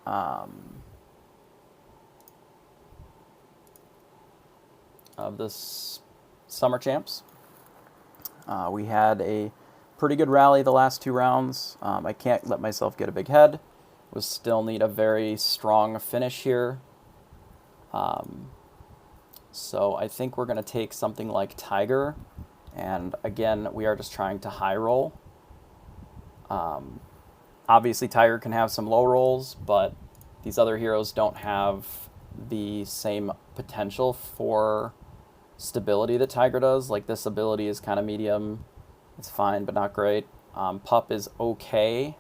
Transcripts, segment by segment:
of this Summer Champs. We had a pretty good rally the last 2 rounds. I can't let myself get a big head. We still need a very strong finish here. So I think we're going to take something like Tiger. And again, we are just trying to high roll. Obviously, Tiger can have some low rolls, but these other heroes don't have the same potential for stability that Tiger does. Like, this ability is kind of medium. It's fine, but not great. Pup is okay,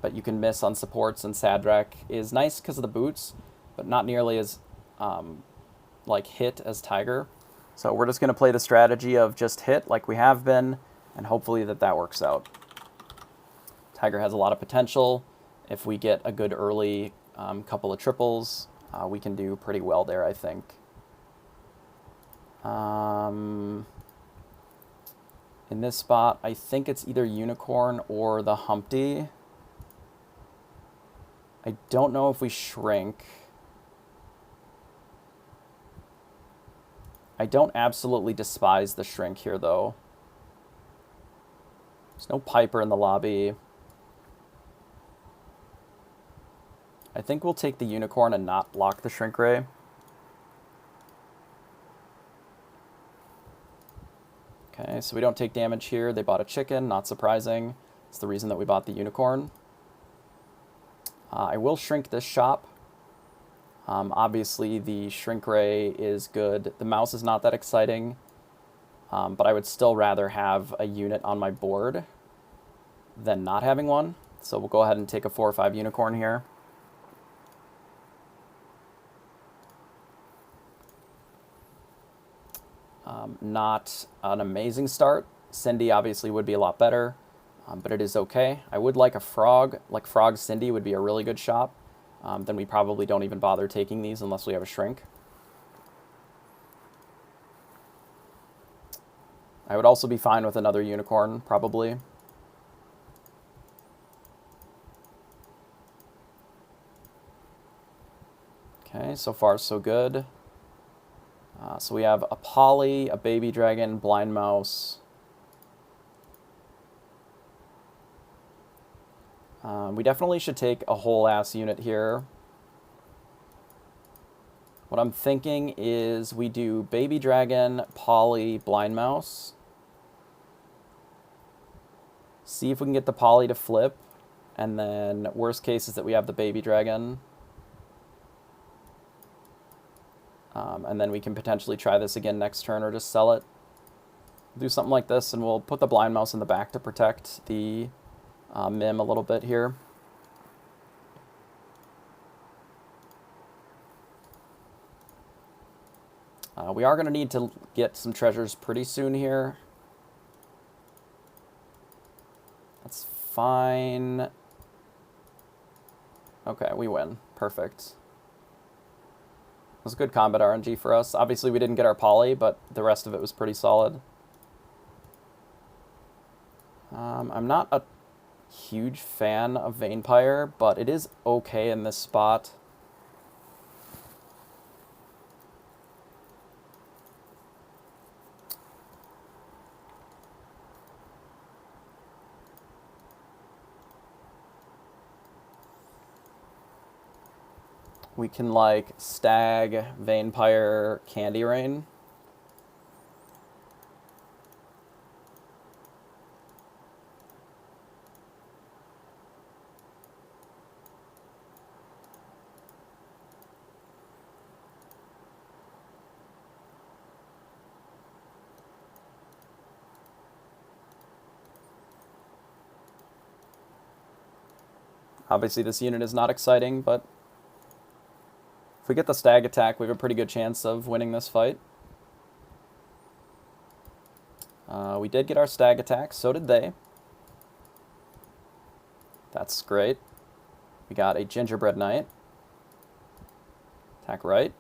but you can miss on supports, and Sadrak is nice because of the boots, but not nearly as like hit as Tiger. So we're just going to play the strategy of just hit like we have been, and hopefully that works out. Tiger has a lot of potential. If we get a good early couple of triples, we can do pretty well there, I think. In this spot, I think it's either Unicorn or the Humpty. I don't know if we shrink. I don't absolutely despise the shrink here, though. There's no Piper in the lobby. I think we'll take the Unicorn and not block the Shrink Ray. Okay, so we don't take damage here. They bought a chicken, not surprising. It's the reason that we bought the Unicorn. I will shrink this shop. Obviously, the Shrink Ray is good. The mouse is not that exciting, but I would still rather have a unit on my board than not having one. So we'll go ahead and take a 4 or 5 Unicorn here. Not an amazing start. Cindy obviously would be a lot better, but it is okay. I would like a Frog. Like Frog Cindy would be a really good shop. Then we probably don't even bother taking these unless we have a Shrink. I would also be fine with another Unicorn, probably. Okay, so far so good. So we have a Polly, a Baby Dragon, Blind Mouse. We definitely should take a whole ass unit here. What I'm thinking is we do Baby Dragon, Polly, Blind Mouse. See if we can get the Polly to flip. And then worst case is that we have the Baby Dragon. And then we can potentially try this again next turn or just sell it. Do something like this, and we'll put the Blind Mouse in the back to protect the Mim a little bit here. We are going to need to get some treasures pretty soon here. That's fine. Okay, we win. Perfect. It was good combat RNG for us. Obviously, we didn't get our Poly, but the rest of it was pretty solid. I'm not a huge fan of Vampire, but it is okay in this spot. We can, like, Stag, Vampire, Candy Rain. Obviously, this unit is not exciting, but if we get the Stag attack, we have a pretty good chance of winning this fight. We did get our Stag attack, so did they. That's great. We got a Gingerbread Knight. Attack right.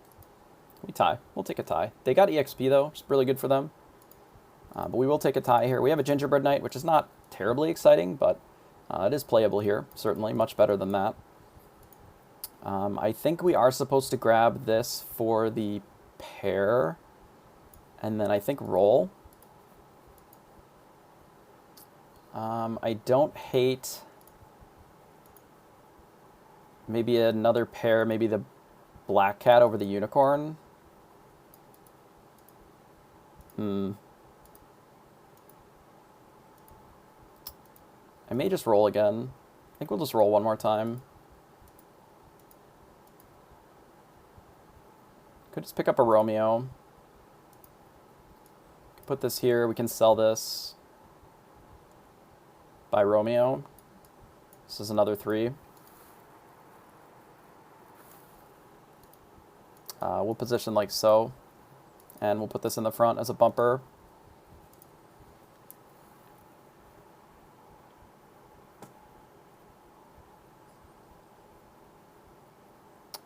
We tie. We'll take a tie. They got EXP, though, which is really good for them. But we will take a tie here. We have a Gingerbread Knight, which is not terribly exciting, but it is playable here, certainly. Much better than that. I think we are supposed to grab this for the pair, and then I think roll. I don't hate maybe another pair, maybe the black cat over the unicorn. I may just roll again. I think we'll just roll one more time. Could just pick up a Romeo. Put this here. We can sell this. Buy Romeo. This is another 3. We'll position like so. And we'll put this in the front as a bumper.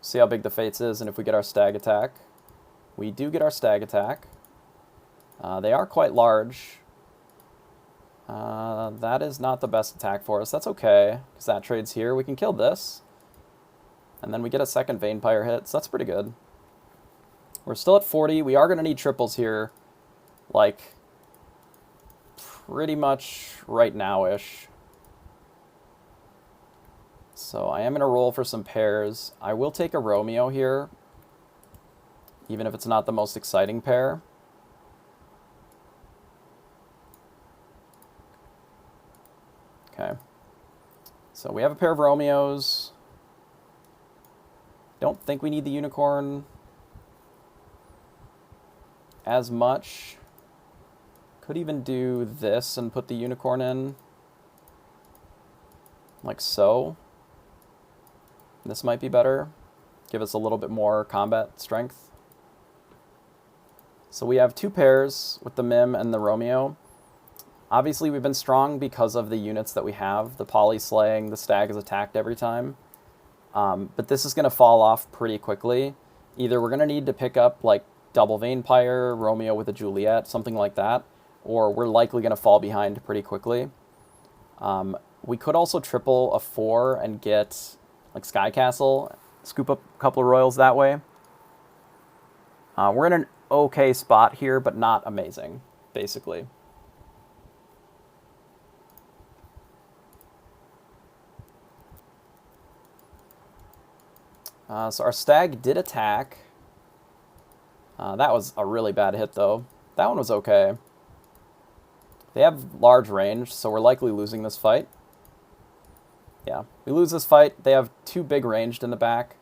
See how big the Fates is, and if we get our stag attack. We do get our stag attack. They are quite large. That is not the best attack for us. That's okay, because that trades here. We can kill this. And then we get a second Vampire hit, so that's pretty good. We're still at 40. We are going to need triples here, like, pretty much right now-ish. So I am going to roll for some pairs. I will take a Romeo here, even if it's not the most exciting pair. Okay. So we have a pair of Romeos. Don't think we need the unicorn as much. Could even do this and put the unicorn in, like so. This might be better. Give us a little bit more combat strength. So we have 2 pairs with the Mim and the Romeo. Obviously, we've been strong because of the units that we have. The poly slaying, the stag is attacked every time. But this is going to fall off pretty quickly. Either we're going to need to pick up like double Vampire, Romeo with a Juliet, something like that, or we're likely going to fall behind pretty quickly. We could also triple a 4 and get like Sky Castle, scoop up a couple of royals that way. We're in an okay spot here, but not amazing, basically. So our stag did attack. That was a really bad hit, though. That one was okay. They have large range, so we're likely losing this fight. Yeah, we lose this fight. They have 2 big ranged in the back.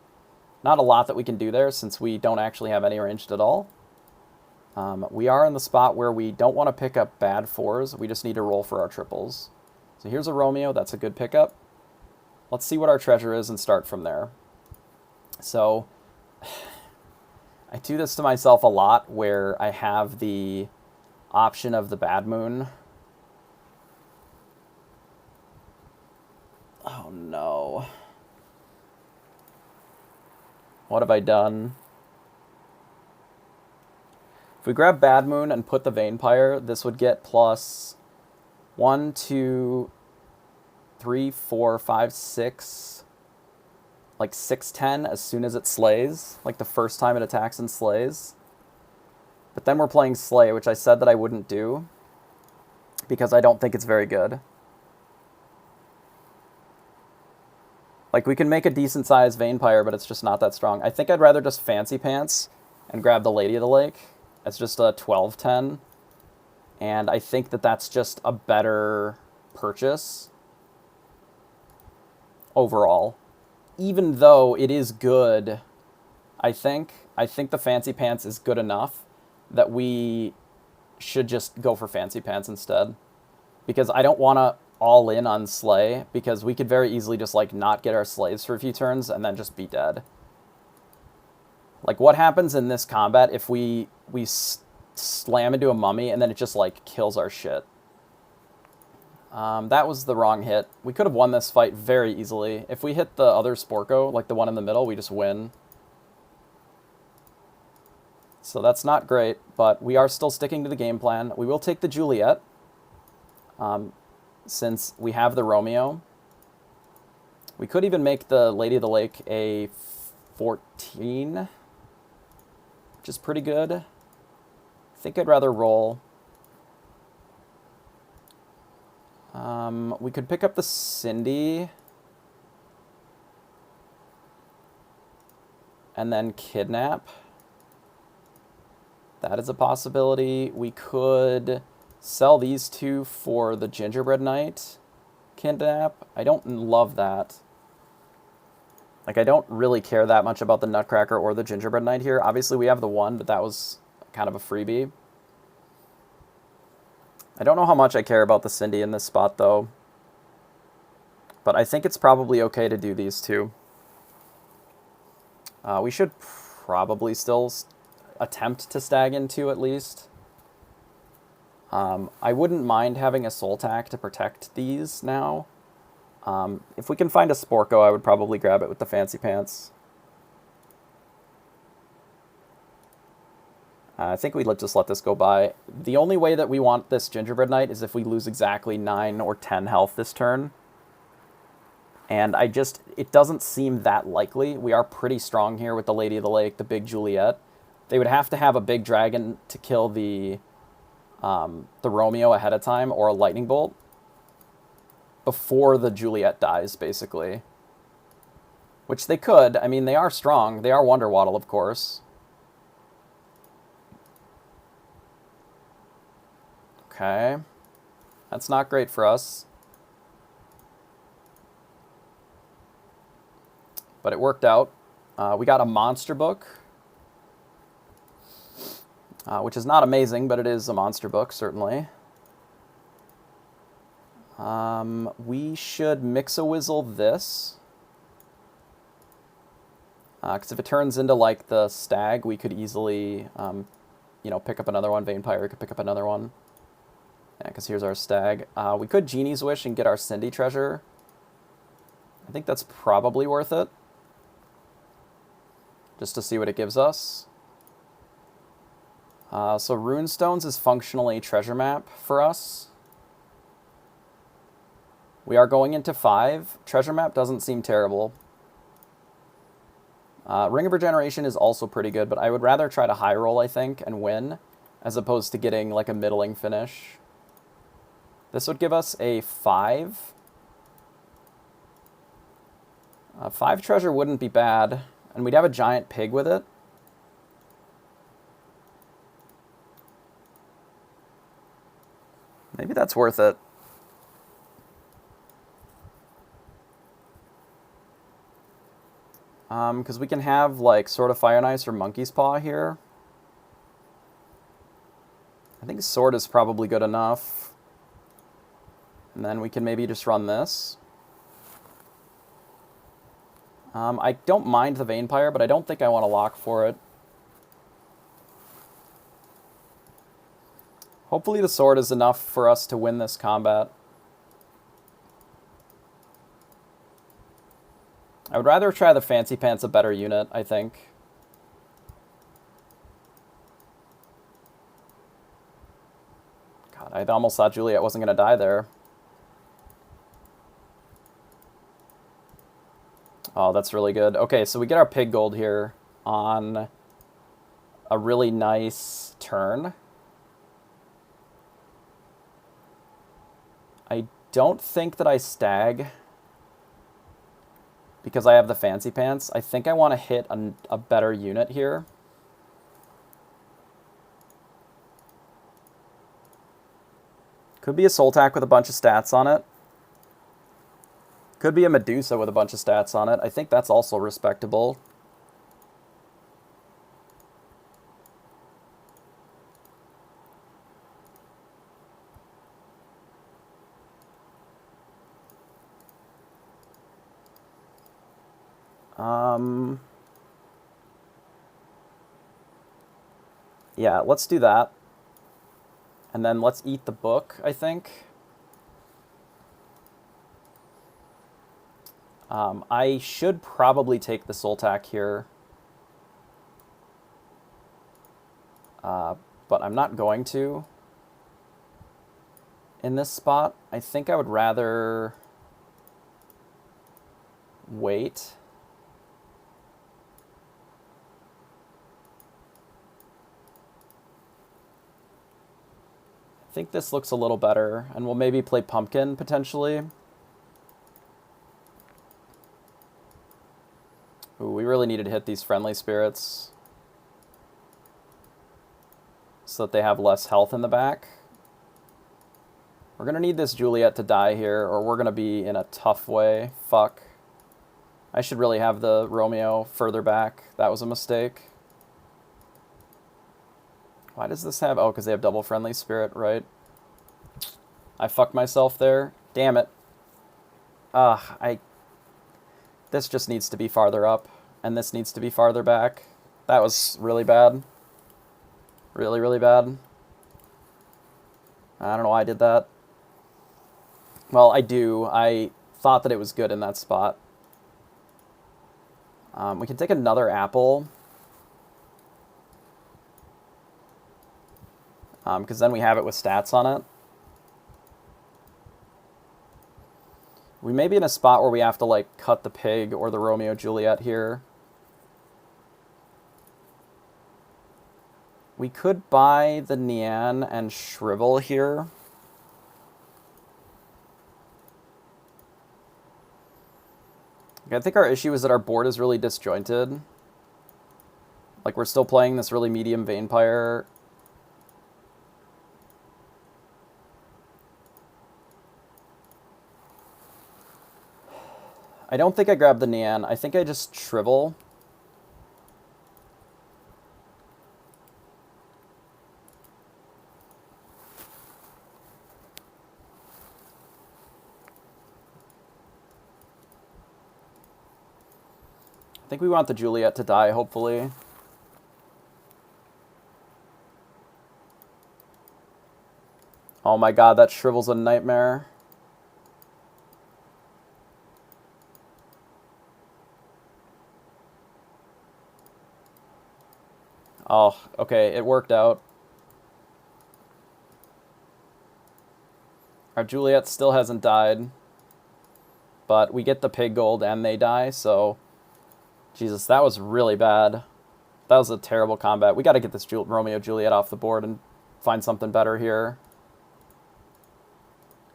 Not a lot that we can do there, since we don't actually have any ranged at all. We are in the spot where we don't want to pick up bad 4s. We just need to roll for our triples. So here's a Romeo. That's a good pickup. Let's see what our treasure is and start from there. So I do this to myself a lot, where I have the option of the Bad Moon. Oh no. What have I done? If we grab Bad Moon and put the Vampire, this would get plus 1, 2, 3, 4, 5, 6, like 610 as soon as it slays, like the first time it attacks and slays. But then we're playing Slay, which I said that I wouldn't do, because I don't think it's very good. Like, we can make a decent-sized Vampire, but it's just not that strong. I think I'd rather just Fancy Pants and grab the Lady of the Lake. It's just a 12-10. And I think that that's just a better purchase overall. Even though it is good, I think the Fancy Pants is good enough that we should just go for Fancy Pants instead. Because I don't want to all in on Slay, because we could very easily just like not get our slaves for a few turns and then just be dead. Like, what happens in this combat if we slam into a mummy and then it just like kills our shit? That was the wrong hit. We could have won this fight very easily. If we hit the other Sporko, like the one in the middle, we just win. So that's not great, but we are still sticking to the game plan. We will take the Juliet, since we have the Romeo. We could even make the Lady of the Lake a 14, which is pretty good. I think I'd rather roll. We could pick up the Cindy and then kidnap. That is a possibility. We could sell these two for the gingerbread knight kidnap. I don't love that. Like, I don't really care that much about the nutcracker or the gingerbread knight here. Obviously, we have the one, but that was kind of a freebie. I don't know how much I care about the Cindy in this spot, though. But I think it's probably okay to do these two. We should probably still attempt to stag in two at least. I wouldn't mind having a soul tack to protect these now. If we can find a Sporko, I would probably grab it with the fancy pants. I think we'd just let this go by. The only way that we want this gingerbread knight is if we lose exactly 9 or 10 health this turn. And it doesn't seem that likely. We are pretty strong here with the Lady of the Lake, the big Juliet. They would have to have a big dragon to kill the Romeo ahead of time, or a lightning bolt, before the Juliet dies, basically. Which they could. I mean, they are strong. They are Wonder Waddle, of course. Okay. That's not great for us. But it worked out. We got a monster book. Which is not amazing, but it is a monster book, certainly. We should Mix-a-Wizzle this. Because if it turns into, like, the stag, we could easily, pick up another one. Vampire could pick up another one. Yeah, because here's our stag. We could Genie's Wish and get our Cindy treasure. I think that's probably worth it. Just to see what it gives us. So Runestones is functionally treasure map for us. We are going into 5. Treasure map doesn't seem terrible. Ring of Regeneration is also pretty good, but I would rather try to high roll, I think, and win, as opposed to getting like a middling finish. This would give us a 5. 5 treasure wouldn't be bad, and we'd have a giant pig with it. Maybe that's worth it. Because we can have, like, Sword of Fire and Ice or Monkey's Paw here. I think Sword is probably good enough. And then we can maybe just run this. I don't mind the Vampire, but I don't think I want to lock for it. Hopefully the Sword is enough for us to win this combat. I would rather try the Fancy Pants, a better unit, I think. God, I almost thought Juliet wasn't going to die there. Oh, that's really good. Okay, so we get our pig gold here on a really nice turn. I don't think that I stag because I have the Fancy Pants. I think I want to hit a better unit here. Could be a Soul Tack with a bunch of stats on it. Could be a Medusa with a bunch of stats on it. I think that's also respectable. Yeah, let's do that. And then let's eat the book, I think. I should probably take the Soul Tack here. But I'm not going to. In this spot, I think I would rather wait. think this looks a little better, and we'll maybe play Pumpkin, potentially. Ooh, we really needed to hit these friendly spirits so that they have less health in the back. We're going to need this Juliet to die here, or we're going to be in a tough way. Fuck. I should really have the Romeo further back. That was a mistake. Why does this have... Oh, because they have double friendly spirit, right? I fucked myself there. Damn it. This just needs to be farther up, and this needs to be farther back. That was really bad. Really, really bad. I don't know why I did that. Well, I do. I thought that it was good in that spot. We can take another apple. Because then we have it with stats on it. We may be in a spot where we have to, like, cut the pig or the Romeo Juliet here. We could buy the Nian and Shrivel here. I think our issue is that our board is really disjointed. Like, we're still playing this really medium Vampire. I don't think I grabbed the Nian. I think I just Shrivel. I think we want the Juliet to die, hopefully. Oh my god, that Shrivel's a nightmare. Oh, okay, it worked out. Our Juliet still hasn't died. But we get the pig gold and they die, so... Jesus, that was really bad. That was a terrible combat. We gotta get this Romeo Juliet off the board and find something better here.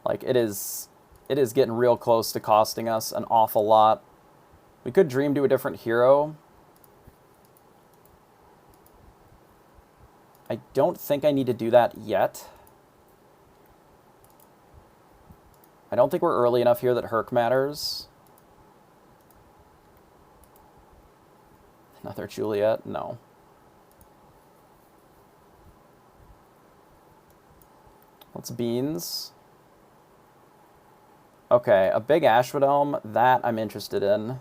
Like, it is getting real close to costing us an awful lot. We could dream to a different hero. I don't think I need to do that yet. I don't think we're early enough here that Herc matters. Another Juliet? No. What's beans? Okay, a big Ashwood Elm, that I'm interested in.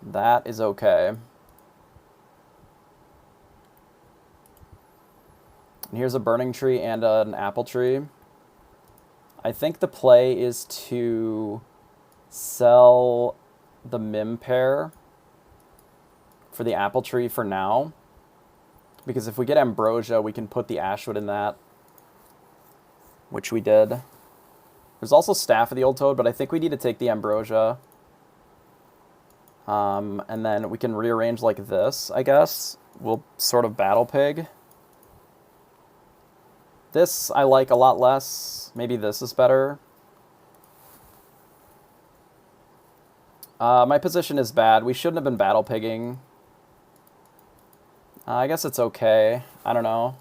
That is okay. And here's a burning tree and an apple tree. I think the play is to sell the Mim pair for the apple tree for now. Because if we get Ambrosia, we can put the Ashwood in that. Which we did. There's also Staff of the Old Toad, but I think we need to take the Ambrosia. And then we can rearrange like this, I guess. We'll sort of Battle Pig. This I like a lot less. Maybe this is better. My position is bad. We shouldn't have been Battle Pigging. I guess it's okay. I don't know.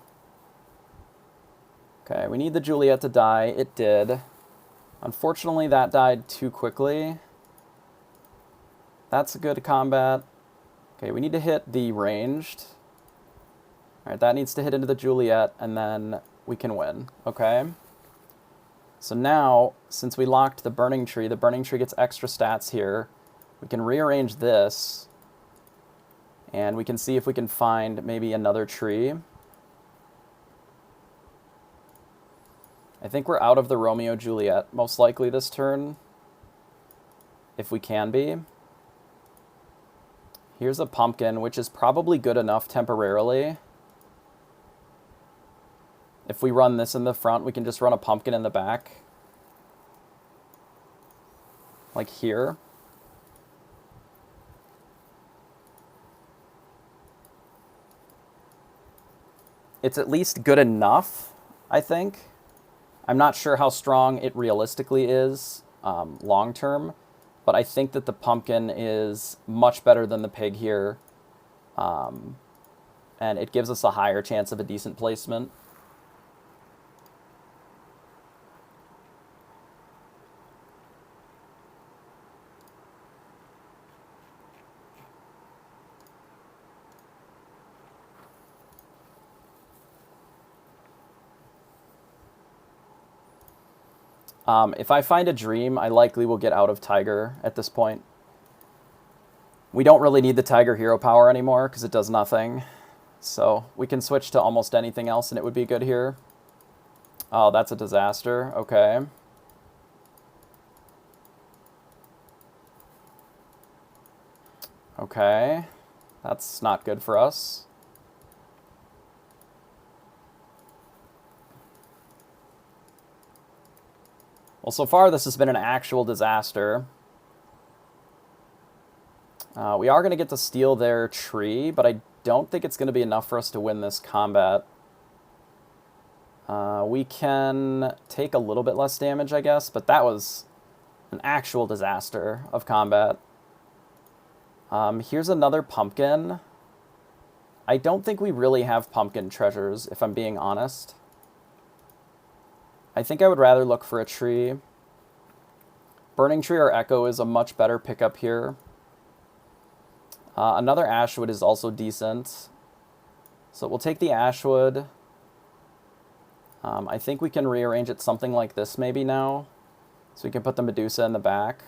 Okay, we need the Juliet to die. It did. Unfortunately, that died too quickly. That's a good combat. Okay, we need to hit the ranged. Alright, that needs to hit into the Juliet, and then we can win. Okay? So now, since we locked the burning tree gets extra stats here. We can rearrange this, and we can see if we can find maybe another tree. I think we're out of the Romeo Juliet, most likely this turn, if we can be. Here's a pumpkin, which is probably good enough temporarily. If we run this in the front, we can just run a pumpkin in the back. Like here. it's at least good enough, I think. I'm not sure how strong it realistically is long term, but I think that the pumpkin is much better than the pig here, and it gives us a higher chance of a decent placement. If I find a dream, I likely will get out of Tiger at this point. We don't really need the Tiger hero power anymore because it does nothing. So we can switch to almost anything else and it would be good here. Oh, that's a disaster. Okay. Okay. That's not good for us. Well, so far this has been an actual disaster. We are going to get to steal their tree, but I don't think it's going to be enough for us to win this combat. We can take a little bit less damage, I guess, but that was an actual disaster of combat. Here's another pumpkin. I don't think we really have pumpkin treasures, if I'm being honest. I think I would rather look for a tree. Burning Tree or Echo is a much better pickup here. Another Ashwood is also decent. So we'll take the Ashwood. I think we can rearrange it something like this maybe now. So we can put the Medusa in the back.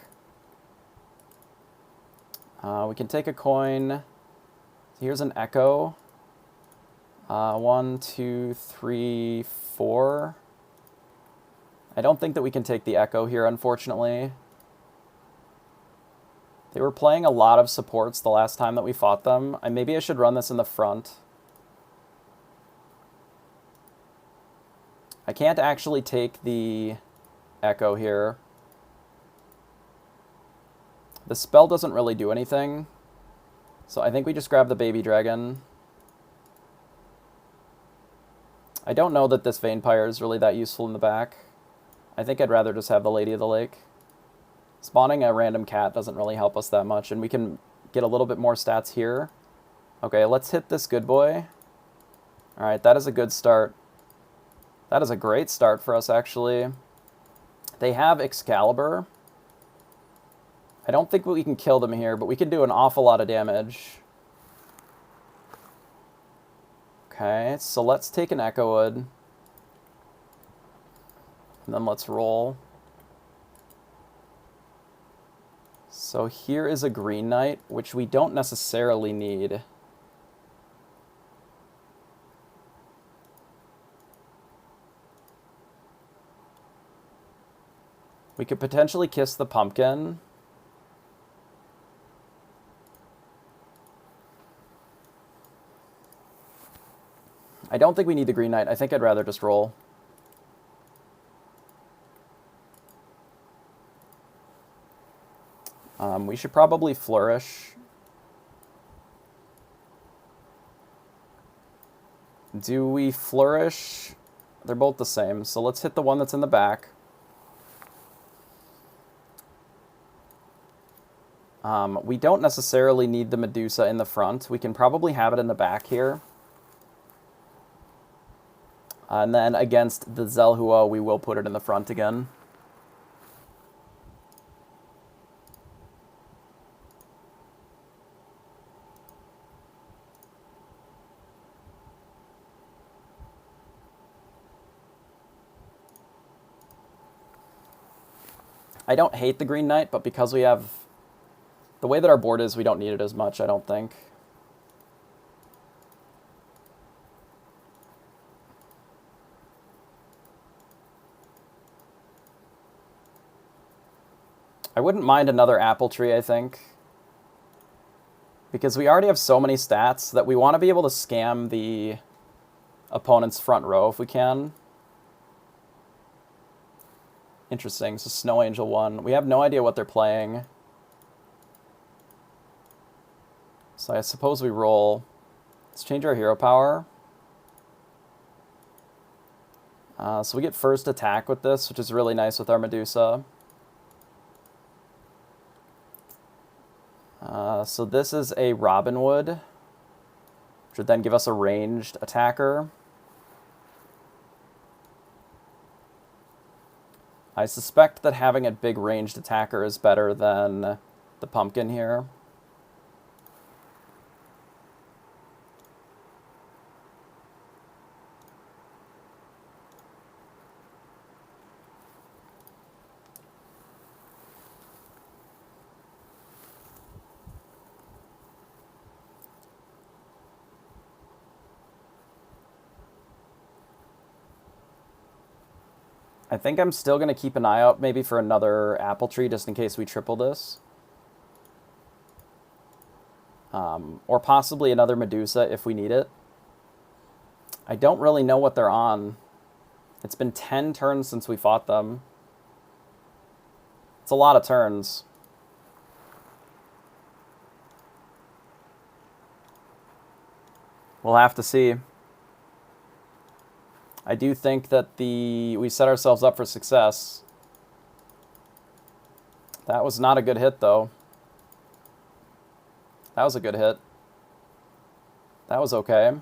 We can take a coin. Here's an Echo. 1, 2, 3, 4. I don't think that we can take the Echo here, unfortunately. They were playing a lot of supports the last time that we fought them. Maybe I should run this in the front. I can't actually take the Echo here. The spell doesn't really do anything. So I think we just grab the baby dragon. I don't know that this Vampire is really that useful in the back. I think I'd rather just have the Lady of the Lake. Spawning a random cat doesn't really help us that much, and we can get a little bit more stats here. Okay, let's hit this good boy. Alright, that is a good start. That is a great start for us, actually. They have Excalibur. I don't think we can kill them here, but we can do an awful lot of damage. Okay, so let's take an Echo Wood. And then let's roll. So here is a Green Knight, which we don't necessarily need. We could potentially kiss the pumpkin. I don't think we need the Green Knight. I think I'd rather just roll. We should probably flourish. Do we flourish? They're both the same, so let's hit the one that's in the back. We don't necessarily need the Medusa in the front. We can probably have it in the back here. And then against the Zelhua, we will put it in the front again. I don't hate the Green Knight, but because we have... The way that our board is, we don't need it as much, I don't think. I wouldn't mind another Apple Tree, I think. Because we already have so many stats that we want to be able to scam the opponent's front row if we can. Interesting, so Snow Angel 1. We have no idea what they're playing. So I suppose we roll. Let's change our hero power. So we get first attack with this, which is really nice with our Medusa. So this is a Robin Hood, which would then give us a ranged attacker. I suspect that having a big ranged attacker is better than the pumpkin here. I think I'm still going to keep an eye out maybe for another apple tree just in case we triple this. Or possibly another Medusa if we need it. I don't really know what they're on. It's been 10 turns since we fought them. It's a lot of turns. We'll have to see. I do think that we set ourselves up for success. That was not a good hit, though. That was a good hit. That was okay.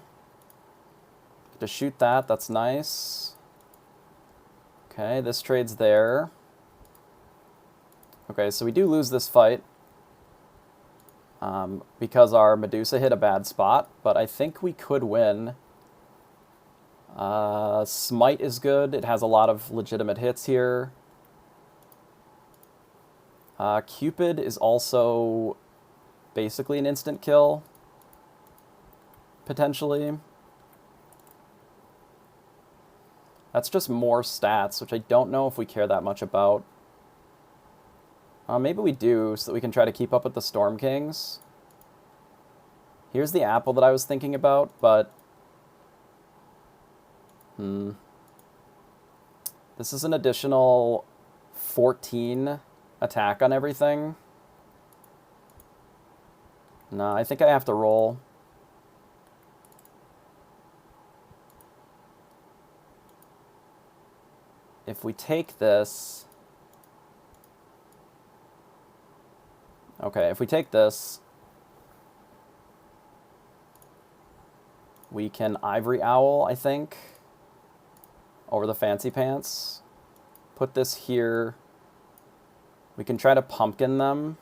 To shoot that, that's nice. Okay, this trade's there. Okay, so we do lose this fight because our Medusa hit a bad spot, but I think we could win. Smite is good. It has a lot of legitimate hits here. Cupid is also basically an instant kill, potentially. That's just more stats, which I don't know if we care that much about. Maybe we do, so that we can try to keep up with the Storm Kings. Here's the apple that I was thinking about, but... This is an additional 14 attack on everything. No, I think I have to roll. If we take this... Okay, if we take this, we can Ivory Owl, I think, over the Fancy Pants. Put this here. We can try to pumpkin them.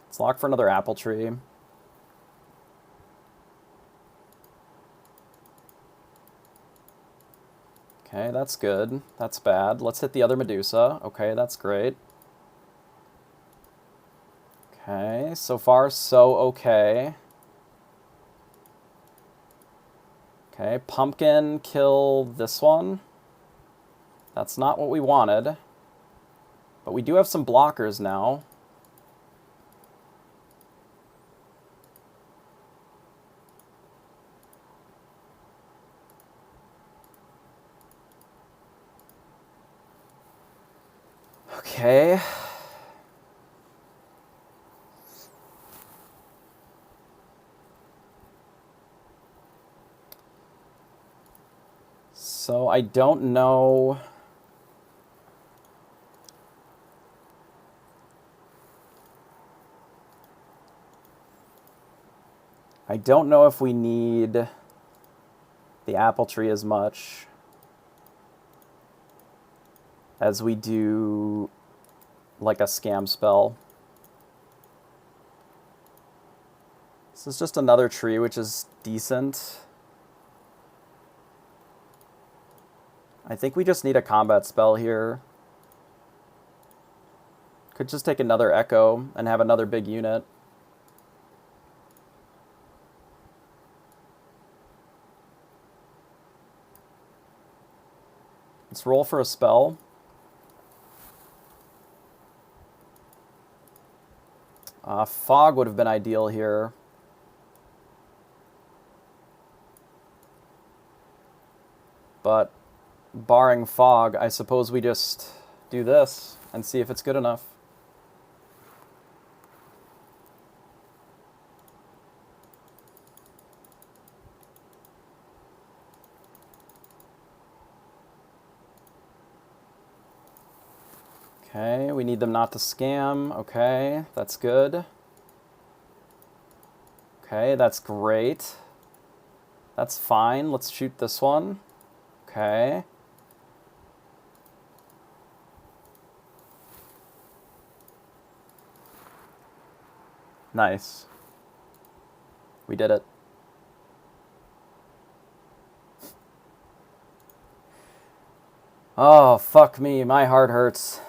Let's lock for another apple tree. Okay, that's good. That's bad. Let's hit the other Medusa. Okay, that's great. Okay, so far so okay. Okay, pumpkin, kill this one. That's not what we wanted. But we do have some blockers now. Okay. So I don't know. I don't know if we need the apple tree as much as we do like a scam spell. This is just another tree, which is decent. I think we just need a combat spell here. Could just take another Echo and have another big unit. Let's roll for a spell. Fog would have been ideal here. But barring fog, I suppose we just do this and see if it's good enough. Okay, we need them not to scam. Okay, that's good. Okay, that's great. That's fine. Let's shoot this one. Okay. Nice. We did it. Oh, fuck me. My heart hurts.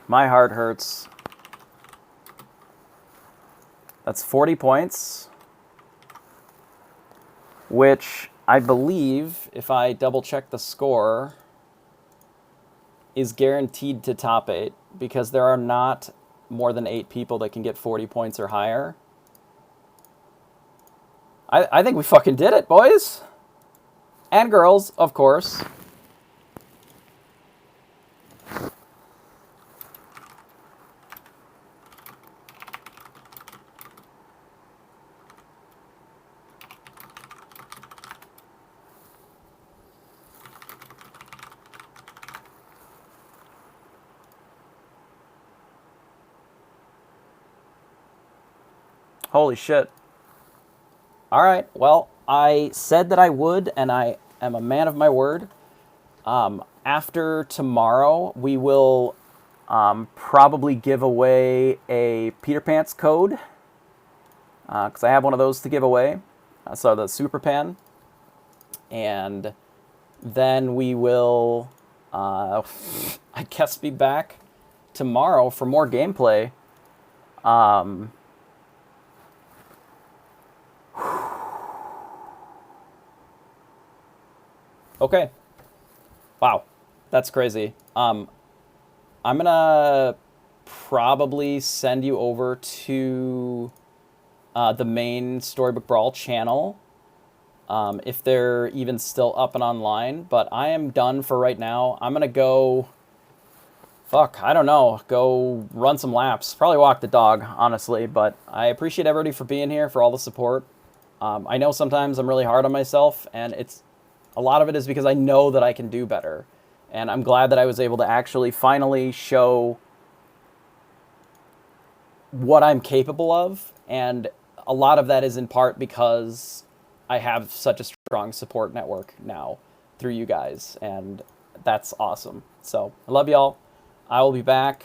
My heart hurts. That's 40 points, which I believe, if I double check the score, is guaranteed to top 8, because there are not more than 8 people that can get 40 points or higher. I think we fucking did it, boys. And girls, of course. Holy shit. All right, well, I said that I would, and I am a man of my word. After tomorrow, we will probably give away a Peter Pants code, because I have one of those to give away, so the Super Pan. And then we will, I guess, be back tomorrow for more gameplay. Okay. Wow. That's crazy. I'm gonna probably send you over to the main Storybook Brawl channel, if they're even still up and online. But I am done for right now. I'm gonna go... Fuck, I don't know. Go run some laps. Probably walk the dog, honestly. But I appreciate everybody for being here, for all the support. I know sometimes I'm really hard on myself, and a lot of it is because I know that I can do better. And I'm glad that I was able to actually finally show what I'm capable of. And a lot of that is in part because I have such a strong support network now through you guys. And that's awesome. So I love y'all. I will be back